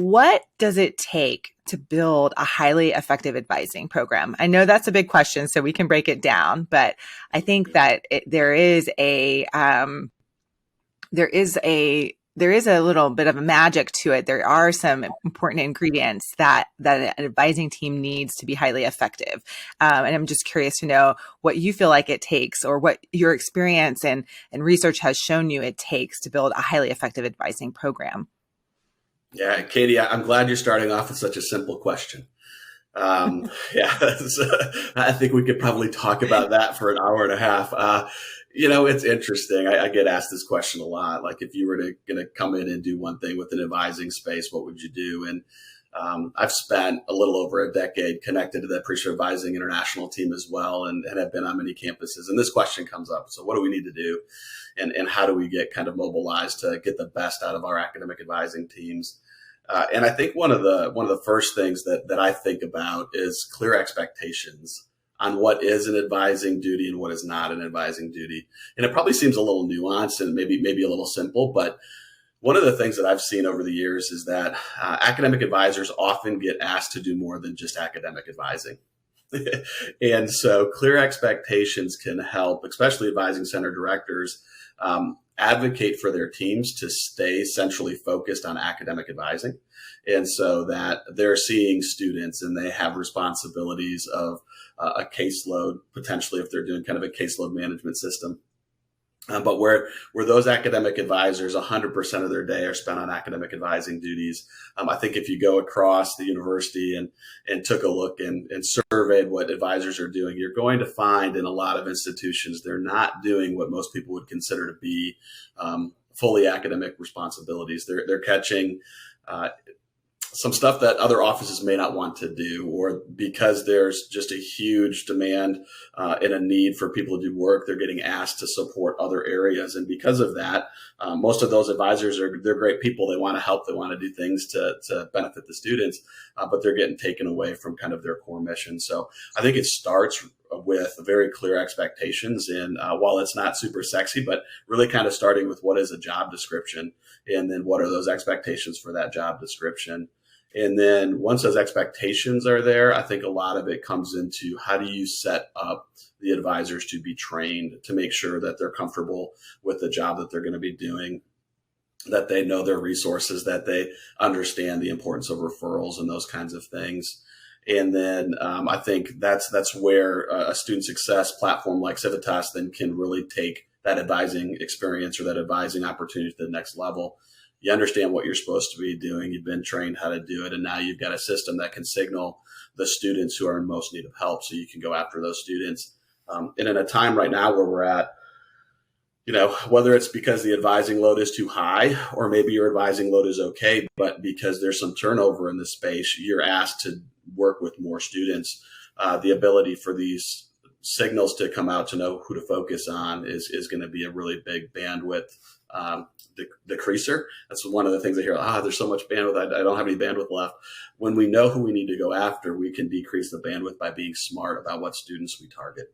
what does it take to build a highly effective advising program? I know that's a big question, so we can break it down, but I think that there is a little bit of a magic to it. There are some important ingredients that an advising team needs to be highly effective. And I'm just curious to know what you feel like it takes, or what your experience and research has shown you it takes to build a highly effective advising program. Yeah, Katie, I'm glad you're starting off with such a simple question. I think we could probably talk about that for an hour and a half. It's interesting. I get asked this question a lot. Like, if you were going to come in and do one thing with an advising space, what would you do? And I've spent a little over a decade connected to the Appreciative Advising International team as well, and have been on many campuses. And this question comes up. So what do we need to do? And how do we get kind of mobilized to get the best out of our academic advising teams? And I think one of the first things that I think about is clear expectations on what is an advising duty and what is not an advising duty. And it probably seems a little nuanced and maybe a little simple, but one of the things that I've seen over the years is that academic advisors often get asked to do more than just academic advising. And so clear expectations can help, especially advising center directors, advocate for their teams to stay centrally focused on academic advising. And so that they're seeing students and they have responsibilities of a caseload, potentially if they're doing kind of a caseload management system. But where those academic advisors, 100% of their day are spent on academic advising duties. I think if you go across the university and took a look and surveyed what advisors are doing, you're going to find in a lot of institutions, they're not doing what most people would consider to be fully academic responsibilities. They're catching some stuff that other offices may not want to do, or because there's just a huge demand and a need for people to do work, they're getting asked to support other areas. And because of that, most of those advisors they're great people. They want to help. They want to do things to benefit the students, but they're getting taken away from kind of their core mission. So I think it starts with very clear expectations. And while it's not super sexy, but really kind of starting with what is a job description, and then what are those expectations for that job description. And then once those expectations are there, I think a lot of it comes into how do you set up the advisors to be trained to make sure that they're comfortable with the job that they're going to be doing, that they know their resources, that they understand the importance of referrals and those kinds of things. And then I think that's where a student success platform like Civitas then can really take that advising experience or that advising opportunity to the next level. You understand what you're supposed to be doing. You've been trained how to do it. And now you've got a system that can signal the students who are in most need of help, so you can go after those students. And in a time right now where we're at, whether it's because the advising load is too high, or maybe your advising load is okay, but because there's some turnover in the space, you're asked to work with more students. The ability for these signals to come out to know who to focus on is going to be a really big bandwidth decreaser. That's one of the things I hear. There's so much bandwidth. I don't have any bandwidth left. When we know who we need to go after, we can decrease the bandwidth by being smart about what students we target.